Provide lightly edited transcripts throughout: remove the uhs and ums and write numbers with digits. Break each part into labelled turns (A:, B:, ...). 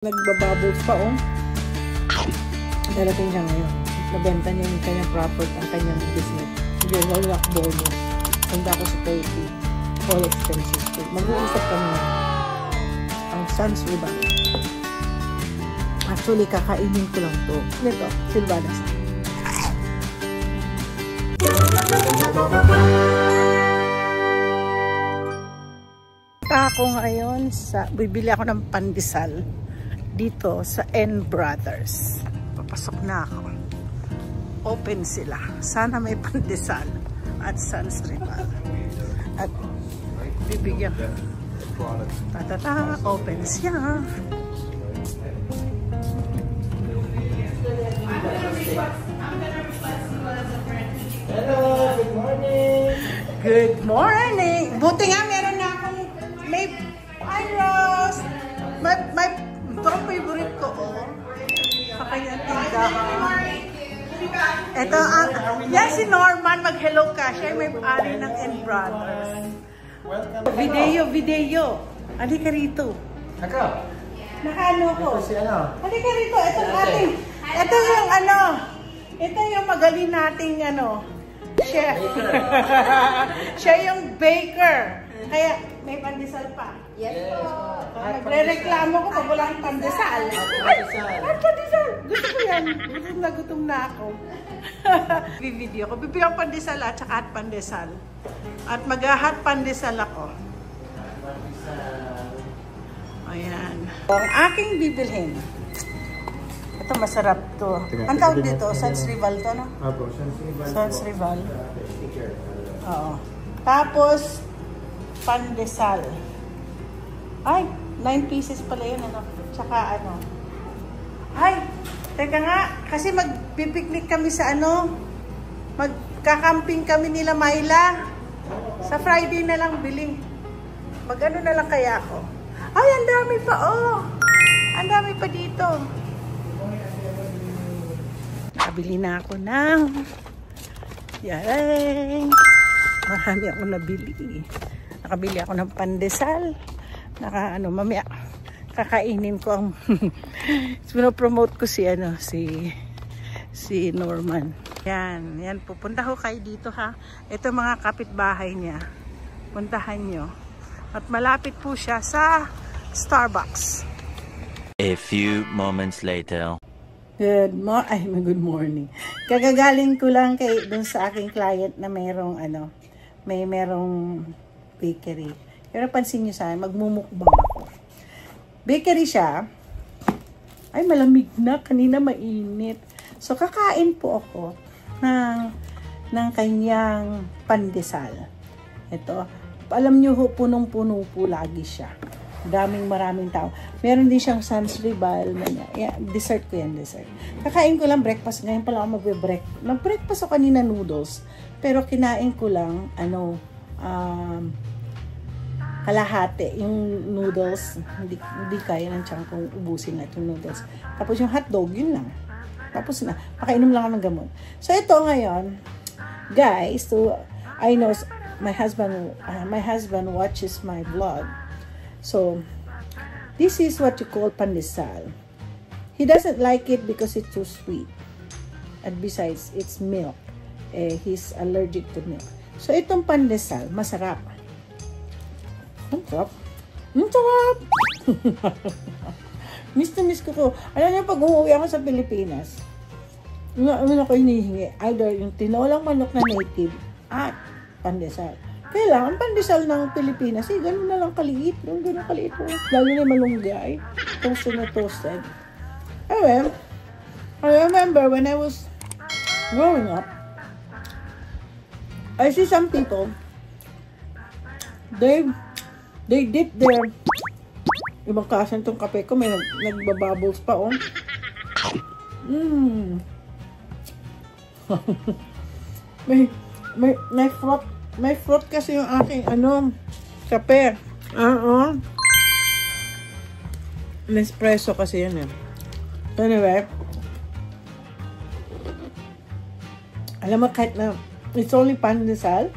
A: Nagbabubbles pa, oh. Darating siya ngayon. Nabenta niya yung kanyang property, ang kanyang business. Hindi, wala bonus. Handa ko sa Turkey. All expenses. Mag-uusap kami na. Ang Sans Riba. Actually, kakainin ko lang to. Ito, Silvana sa. Ako ngayon bibili ako ng pandesal dito sa N Brothers. Papasok na ako. Open sila. Sana may pandesal at Sans Rival. At bibigyan. Tatata, open siya.
B: Hello, good morning.
A: Good morning. Buti nga meron na akong may Ross. Ito ang favorite ko, oh. Sa kanyang tindahan. Ito, yan si Norman. Mag-hello ka. Siya may ari ng N Brothers. Video. Halika rito.
B: Ako?
A: Nakaano ko?
B: Ito si ano?
A: Halika rito. Ito ating. Ito yung ano. Ito yung magaling nating ano. Chef. Siya yung baker. Kaya may pandesal pa. Yes po. Nagre-reklamo ko pag walang pandesal. Ay, pandesal! Gusto ko yan. Gutom na ako. Video ko. Bibigyan pandesal at saka hot pandesal. At mag-hot pandesal ako. Ayan. Ang aking bibilhin. Ito masarap to. Ang tawag dito, Sans Rival to, no?
B: Opo, Sans Rival.
A: Sans Rival. Oo. Tapos, pandesal. Ay, 9 pieces pala yun, ano? Tsaka ano. Ay, teka nga, kasi magpipiknik kami sa ano, magkakamping kami nila Myla. Sa Friday na lang biling. Mag-ano na lang kaya ako. Ay, ang dami pa, oh. Ang dami pa dito. Nakabili na ako ng yay! Marami ako nabili. Nakabili ako ng pandesal. Mamaya kakainin ko ang pinopromote ko si Norman. Yan, pupunta ko kayo dito, ha. Ito mga kapitbahay niya. Puntahan nyo. At malapit po siya sa Starbucks.
C: A few moments later.
A: Good morning. Kagagaling ko lang dun sa aking client na merong bakery. Pero pansin nyo sa akin, magmumukbang ako. Bakery siya. Ay, malamig na. Kanina mainit. So, kakain po ako ng kanyang pandesal. Ito. Alam nyo, punong-puno po lagi siya. Maraming tao. Meron din siyang Sans Rival. Dessert ko yan, dessert. Kakain ko lang breakfast. Ngayon pala ako Nag-breakfast ako kanina noodles. Pero kinain ko lang, kalahati. Yung noodles, hindi kaya ng tiyan kong ubusin na yung noodles. Tapos yung hotdog, yun lang. Tapos na. Pakainom lang ako ng gamot. So, ito ngayon, guys, I know, my husband watches my vlog. So, this is what you call pandesal. He doesn't like it because it's too sweet. And besides, it's milk. He's allergic to milk. So, itong pandesal, masarap. Ang sarap. Miss na miss ko. Alam niyo, pag umuwi ako sa Pilipinas, ano ko hinihingi? Either yung tinolang manok na native at pandesal. Kaya lang, ang pandesal ng Pilipinas, ganun na lang kaliit. Ganun kaliit po. Lalo na malunggay. Toasted na toasted. Anyway, I remember when I was growing up, I see some people, they dip their ibang kasan itong kape ko. May nagbabubbles pa, oh. May fruit kasi yung aking kape. Nespresso kasi yan, eh. Anyway, alam mo, kahit na it's only pandesal,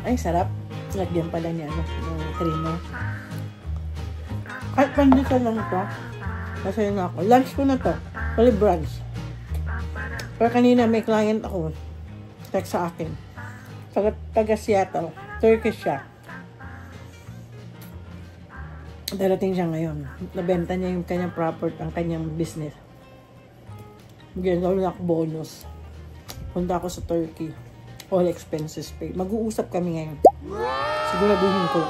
A: ay sarap. Lagyan pala niya ng creamer. At pandesal lang ito. Masaya na ako. Lunch ko na to. Pali brunch. Pero kanina may client ako. Text sa akin. Taga Seattle. Turkish siya. Darating siya ngayon. Nabenta niya yung kanyang property, ang kanyang business. Gano'n ako bonus. Punta ako sa Turkey. All expenses paid. Mag-uusap kami ngayon. Siguraduhin ko.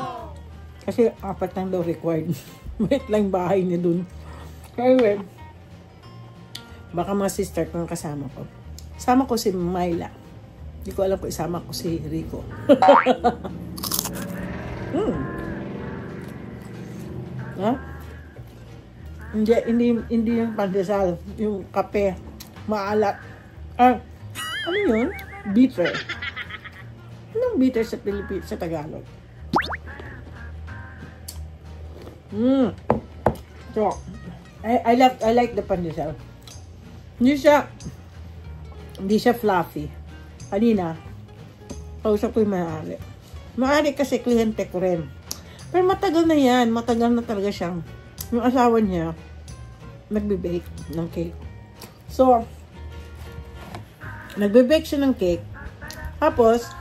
A: Kasi 4 lang daw required. Wait lang bahay niya dun. Anyway, baka mga sister ko ang kasama ko. Sama ko si Myla. Hindi ko alam kung isama ko si Rico. Ha? Hindi yung pandesal, yung kape, maalat. Ano yun? Bitter. Anong bitter sa Pilipinas, sa Tagalog? So, I like the pandesal. Hindi siya fluffy. Kanina, kausap ko yung maaari. Maaari kasi kliyente ko rin. Pero matagal na yan. Matagal na talaga siyang. Yung asawa niya, nagbe-bake ng cake. So, nagbe-bake siya ng cake. Tapos,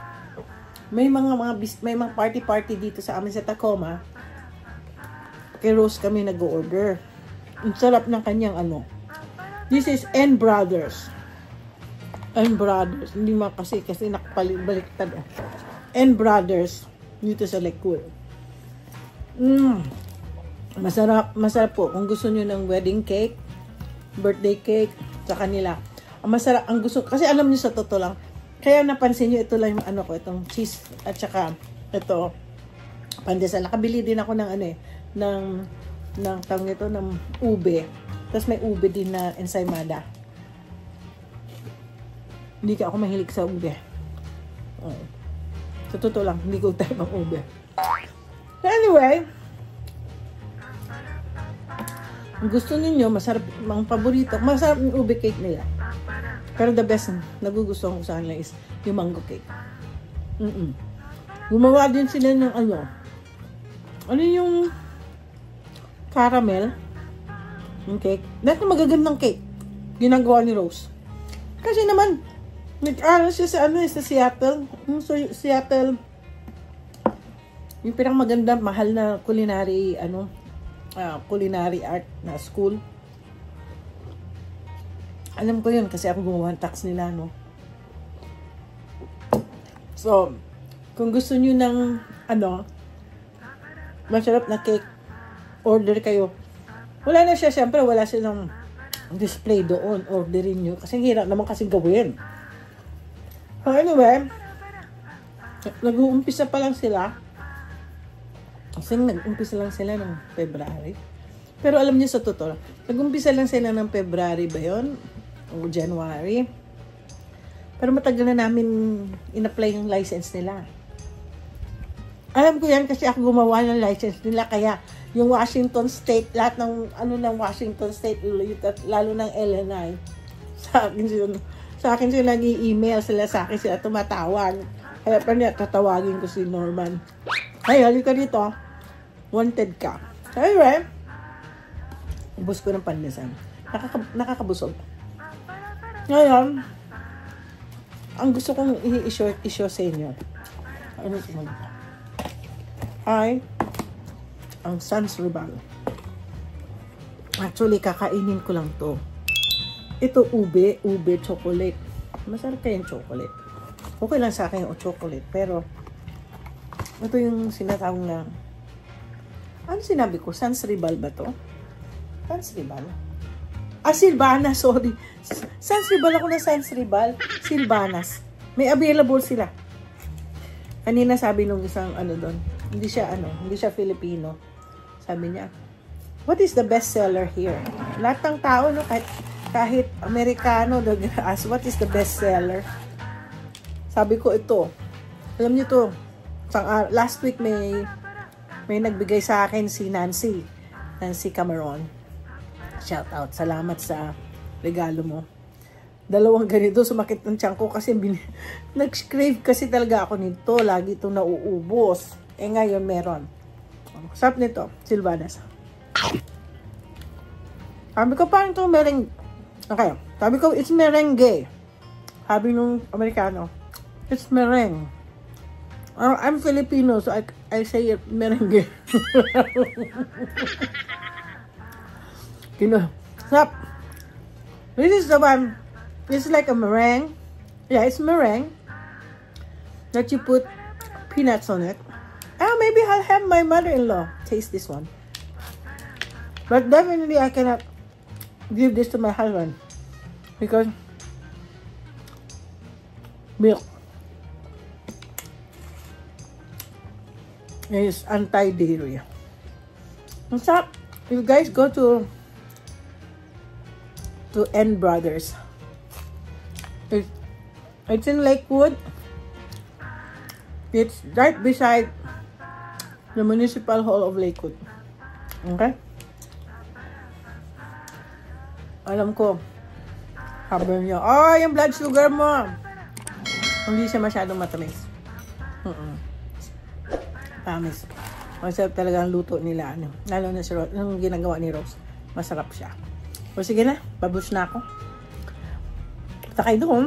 A: may mga party dito sa amin sa Tacoma. Kay Rose kami nag-order. Ang sarap ng kanyang ano. This is N Brothers. N Brothers. Hindi mo kasi nakapaliktad. N Brothers. Dito sa Lakewood. Masarap po. Kung gusto nyo ng wedding cake, birthday cake, sa kanila. Masarap. Ang gusto, kasi alam nyo sa totoo lang. Kaya napansin nyo, ito lang yung ano ko, itong cheese, at saka, ito, pandesal. Nakabili din ako ng ano eh, ng tawag ito, ng ube. Tapos may ube din na ensaymada. Hindi ka ako mahilig sa ube. Sa totoo lang, hindi ko tayo ng ube. Anyway, ang gusto ninyo, masarap, ang paborito, masarap yung ube cake nila. Pero the best, nagugustuhan ko sa kanila is yung mango cake. Gumawa din sila ng ano yung caramel, yung cake. Dahil magagandang cake, ginagawa ni Rose. Kasi naman, nag-aral siya sa sa Seattle. Seattle, yung pirang maganda, mahal na culinary, culinary art na school. Alam ko yun kasi ako gumawa ng tax nila, no? So, kung gusto nyo ng, masarap na cake, order kayo. Wala na siya, syempre, wala silang display doon. Orderin nyo. Kasi hirap naman kasi gawin. So, anyway, nag-uumpisa pa lang sila. Kasi nag-umpisa lang sila ng February. Pero alam niyo sa totoo, nag-umpisa lang sila ng February ba yun? O January. Pero matagal na namin in-apply yung license nila. Alam ko yan kasi ako gumawa ng license nila. Kaya yung Washington State, lahat ng ng Washington State, lalo ng Illinois, sa akin sila nag-i-email sila sa akin, sila tumatawag. Kaya pa niya, tatawagin ko si Norman. Ay, halika dito. Wanted ka. Anyway, ubos ko ng pandesal. Nakakabusog. Ngayon, ang gusto kong i-show sa inyo, ay ang Sans Ribal. Actually, kakainin ko lang to. Ito, ube chocolate. Masarap kayong chocolate. Okay lang sa akin yung chocolate, pero ito yung sinatawag na, ano sinabi ko? Sans Ribal ba to? Sans Ribal? Silvanas, sorry. Sans Ribal ako na Sans Ribal. Silvanas. May available sila. Kanina sabi nung isang doon, hindi siya Filipino. Sabi niya, what is the best seller here? Lahat ng tao, no, kahit Amerikano, nag-ask, what is the best seller? Sabi ko ito. Alam niyo to, last week may nagbigay sa akin si Nancy Cameron. Shout out. Salamat sa regalo mo. 2 ganito, sumakit ng tiyan ko kasi nag-crave kasi talaga ako nito. Lagi itong nauubos. Ngayon meron. Sarap nito, Silvanas. Sabi ko, parang ito merengue. Okay. Sabi ko, it's merengue. Sabi nung Amerikano, it's meringue. I'm Filipino, so I say it merengue. Stop. This is the one. It's like a meringue. Yeah, it's meringue. That you put peanuts on it. Maybe I'll have my mother-in-law taste this one. But definitely I cannot give this to my husband because milk is anti-dairy. What's up? If you guys go to N Brothers, it's in Lakewood. It's right beside the Municipal Hall of Lakewood. Okay? Alam ko, sabi niyo, yung blood sugar mo. Hindi siya masyadong matamis. Tamis. Masarap talaga ang luto nila. Lalo na si Rose, yung ginagawa ni Rose. Masarap siya. O sige na, babus na ako. Punta kayo doon.